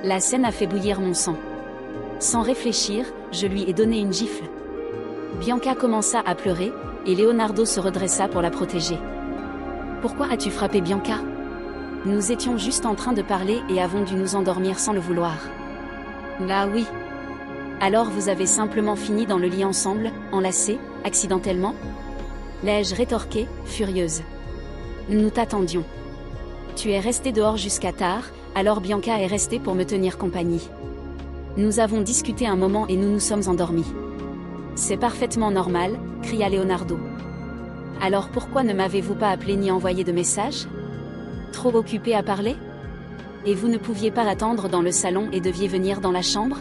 La scène a fait bouillir mon sang. Sans réfléchir, je lui ai donné une gifle. Bianca commença à pleurer, et Leonardo se redressa pour la protéger. « Pourquoi as-tu frappé Bianca ? Nous étions juste en train de parler et avons dû nous endormir sans le vouloir. » « Ah oui. Alors vous avez simplement fini dans le lit ensemble, enlacés, accidentellement ?» l'ai-je rétorqué, furieuse. « Nous t'attendions. Tu es resté dehors jusqu'à tard, alors Bianca est restée pour me tenir compagnie. Nous avons discuté un moment et nous nous sommes endormis. »« C'est parfaitement normal, » cria Leonardo. « Alors pourquoi ne m'avez-vous pas appelé ni envoyé de message ? Trop occupé à parler ? Et vous ne pouviez pas attendre dans le salon et deviez venir dans la chambre ?»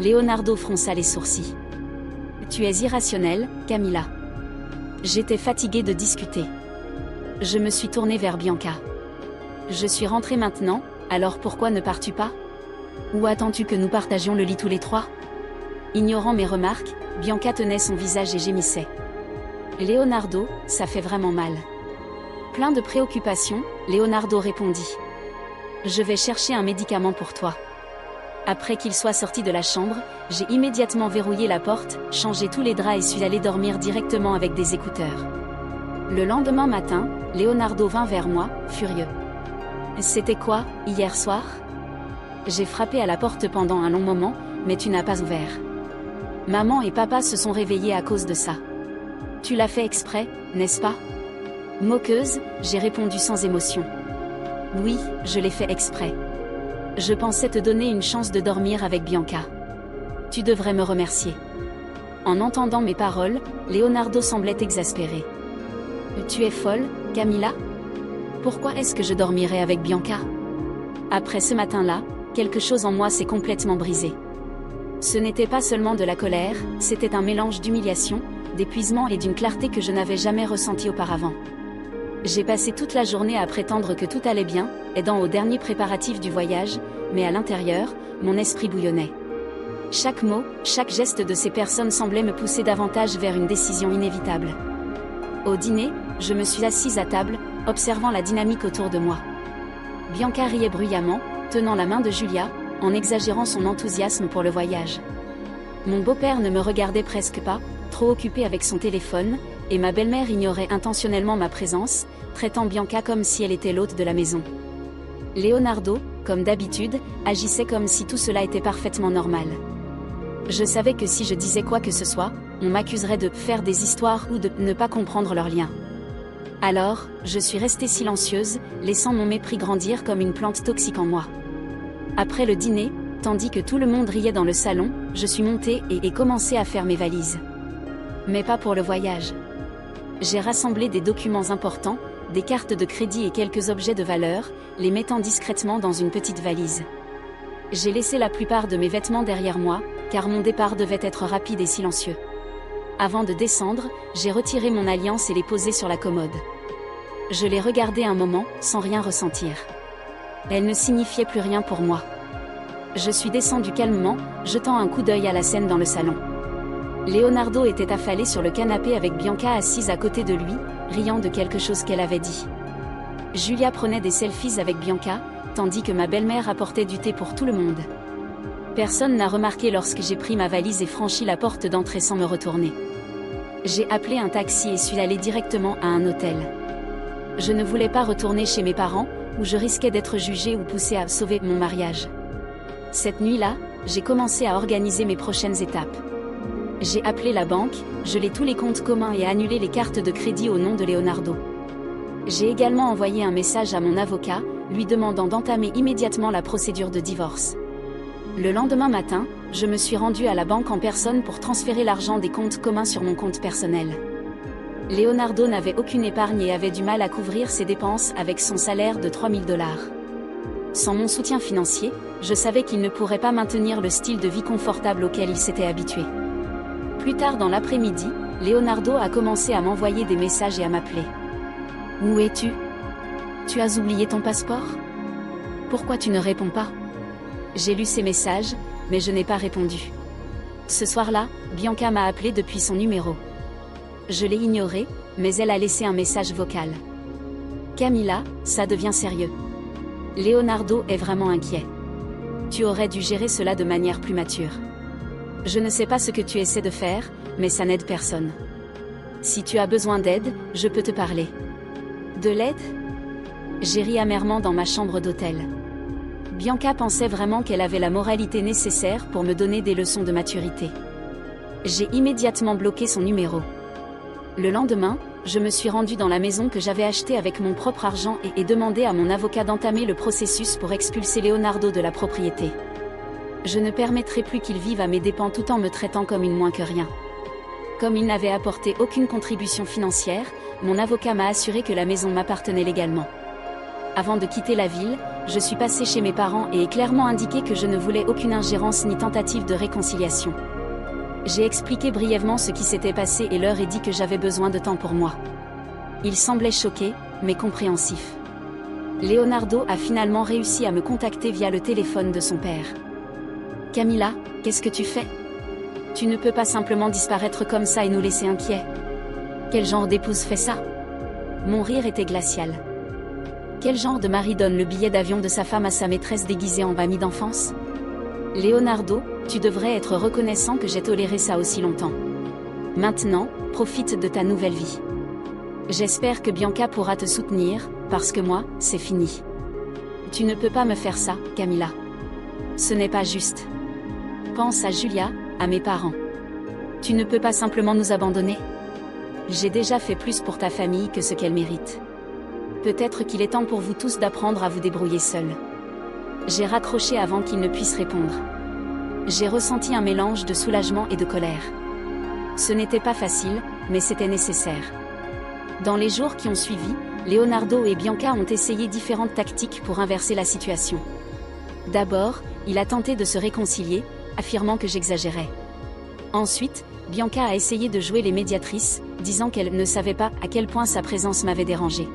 Leonardo fronça les sourcils. « Tu es irrationnelle, Camilla. » J'étais fatiguée de discuter. Je me suis tournée vers Bianca. « Je suis rentrée maintenant, alors pourquoi ne pars-tu pas ? Ou attends-tu que nous partagions le lit tous les trois ?» Ignorant mes remarques, Bianca tenait son visage et gémissait. « Leonardo, ça fait vraiment mal. » Plein de préoccupations, Leonardo répondit. « Je vais chercher un médicament pour toi. » Après qu'il soit sorti de la chambre, j'ai immédiatement verrouillé la porte, changé tous les draps et suis allée dormir directement avec des écouteurs. Le lendemain matin, Leonardo vint vers moi, furieux. « C'était quoi, hier soir ? » J'ai frappé à la porte pendant un long moment, mais tu n'as pas ouvert. Maman et papa se sont réveillés à cause de ça. Tu l'as fait exprès, n'est-ce pas ? Moqueuse, j'ai répondu sans émotion. Oui, je l'ai fait exprès. Je pensais te donner une chance de dormir avec Bianca. Tu devrais me remercier. En entendant mes paroles, Leonardo semblait exaspéré. Tu es folle, Camilla ? Pourquoi est-ce que je dormirais avec Bianca ? Après ce matin-là, quelque chose en moi s'est complètement brisé. Ce n'était pas seulement de la colère, c'était un mélange d'humiliation, d'épuisement et d'une clarté que je n'avais jamais ressentie auparavant. J'ai passé toute la journée à prétendre que tout allait bien, aidant aux derniers préparatifs du voyage, mais à l'intérieur, mon esprit bouillonnait. Chaque mot, chaque geste de ces personnes semblait me pousser davantage vers une décision inévitable. Au dîner, je me suis assise à table, observant la dynamique autour de moi. Bianca riait bruyamment, tenant la main de Julia, en exagérant son enthousiasme pour le voyage. Mon beau-père ne me regardait presque pas, trop occupé avec son téléphone, et ma belle-mère ignorait intentionnellement ma présence, traitant Bianca comme si elle était l'hôte de la maison. Leonardo, comme d'habitude, agissait comme si tout cela était parfaitement normal. Je savais que si je disais quoi que ce soit, on m'accuserait de faire des histoires ou de ne pas comprendre leurs liens. Alors, je suis restée silencieuse, laissant mon mépris grandir comme une plante toxique en moi. Après le dîner, tandis que tout le monde riait dans le salon, je suis montée et ai commencé à faire mes valises. Mais pas pour le voyage. J'ai rassemblé des documents importants, des cartes de crédit et quelques objets de valeur, les mettant discrètement dans une petite valise. J'ai laissé la plupart de mes vêtements derrière moi, car mon départ devait être rapide et silencieux. Avant de descendre, j'ai retiré mon alliance et l'ai posée sur la commode. Je l'ai regardée un moment, sans rien ressentir. Elle ne signifiait plus rien pour moi. Je suis descendue calmement, jetant un coup d'œil à la scène dans le salon. Leonardo était affalé sur le canapé avec Bianca assise à côté de lui, riant de quelque chose qu'elle avait dit. Julia prenait des selfies avec Bianca, tandis que ma belle-mère apportait du thé pour tout le monde. Personne n'a remarqué lorsque j'ai pris ma valise et franchi la porte d'entrée sans me retourner. J'ai appelé un taxi et suis allée directement à un hôtel. Je ne voulais pas retourner chez mes parents, où je risquais d'être jugée ou poussée à sauver mon mariage. Cette nuit-là, j'ai commencé à organiser mes prochaines étapes. J'ai appelé la banque, gelé tous les comptes communs et annulé les cartes de crédit au nom de Leonardo. J'ai également envoyé un message à mon avocat, lui demandant d'entamer immédiatement la procédure de divorce. Le lendemain matin, je me suis rendue à la banque en personne pour transférer l'argent des comptes communs sur mon compte personnel. Leonardo n'avait aucune épargne et avait du mal à couvrir ses dépenses avec son salaire de 3 000 $. Sans mon soutien financier, je savais qu'il ne pourrait pas maintenir le style de vie confortable auquel il s'était habitué. Plus tard dans l'après-midi, Leonardo a commencé à m'envoyer des messages et à m'appeler. « Où es-tu ? Tu as oublié ton passeport ? Pourquoi tu ne réponds pas ? » J'ai lu ces messages, mais je n'ai pas répondu. Ce soir-là, Bianca m'a appelé depuis son numéro. Je l'ai ignoré, mais elle a laissé un message vocal. « Camilla, ça devient sérieux. Leonardo est vraiment inquiet. Tu aurais dû gérer cela de manière plus mature. Je ne sais pas ce que tu essaies de faire, mais ça n'aide personne. Si tu as besoin d'aide, je peux te parler. De l'aide ? J'ai ri amèrement dans ma chambre d'hôtel. Bianca pensait vraiment qu'elle avait la moralité nécessaire pour me donner des leçons de maturité. J'ai immédiatement bloqué son numéro. Le lendemain, je me suis rendue dans la maison que j'avais achetée avec mon propre argent et ai demandé à mon avocat d'entamer le processus pour expulser Leonardo de la propriété. Je ne permettrai plus qu'il vive à mes dépens tout en me traitant comme une moins que rien. Comme il n'avait apporté aucune contribution financière, mon avocat m'a assuré que la maison m'appartenait légalement. Avant de quitter la ville, je suis passée chez mes parents et ai clairement indiqué que je ne voulais aucune ingérence ni tentative de réconciliation. J'ai expliqué brièvement ce qui s'était passé et leur ai dit que j'avais besoin de temps pour moi. Ils semblaient choqués, mais compréhensifs. Leonardo a finalement réussi à me contacter via le téléphone de son père. « Camilla, qu'est-ce que tu fais ? Tu ne peux pas simplement disparaître comme ça et nous laisser inquiets. Quel genre d'épouse fait ça ?» Mon rire était glacial. Quel genre de mari donne le billet d'avion de sa femme à sa maîtresse déguisée en amie d'enfance ? Leonardo, tu devrais être reconnaissant que j'ai toléré ça aussi longtemps. Maintenant, profite de ta nouvelle vie. J'espère que Bianca pourra te soutenir, parce que moi, c'est fini. Tu ne peux pas me faire ça, Camilla. Ce n'est pas juste. Pense à Julia, à mes parents. Tu ne peux pas simplement nous abandonner. J'ai déjà fait plus pour ta famille que ce qu'elle mérite. Peut-être qu'il est temps pour vous tous d'apprendre à vous débrouiller seuls. J'ai raccroché avant qu'il ne puisse répondre. J'ai ressenti un mélange de soulagement et de colère. Ce n'était pas facile, mais c'était nécessaire. Dans les jours qui ont suivi, Leonardo et Bianca ont essayé différentes tactiques pour inverser la situation. D'abord, il a tenté de se réconcilier, affirmant que j'exagérais. Ensuite, Bianca a essayé de jouer les médiatrices, disant qu'elle ne savait pas à quel point sa présence m'avait dérangée.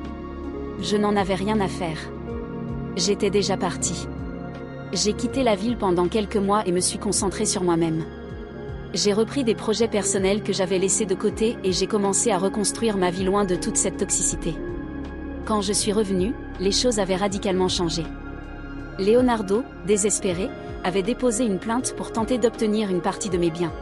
Je n'en avais rien à faire. J'étais déjà partie. J'ai quitté la ville pendant quelques mois et me suis concentrée sur moi-même. J'ai repris des projets personnels que j'avais laissés de côté et j'ai commencé à reconstruire ma vie loin de toute cette toxicité. Quand je suis revenue, les choses avaient radicalement changé. Leonardo, désespéré, avait déposé une plainte pour tenter d'obtenir une partie de mes biens.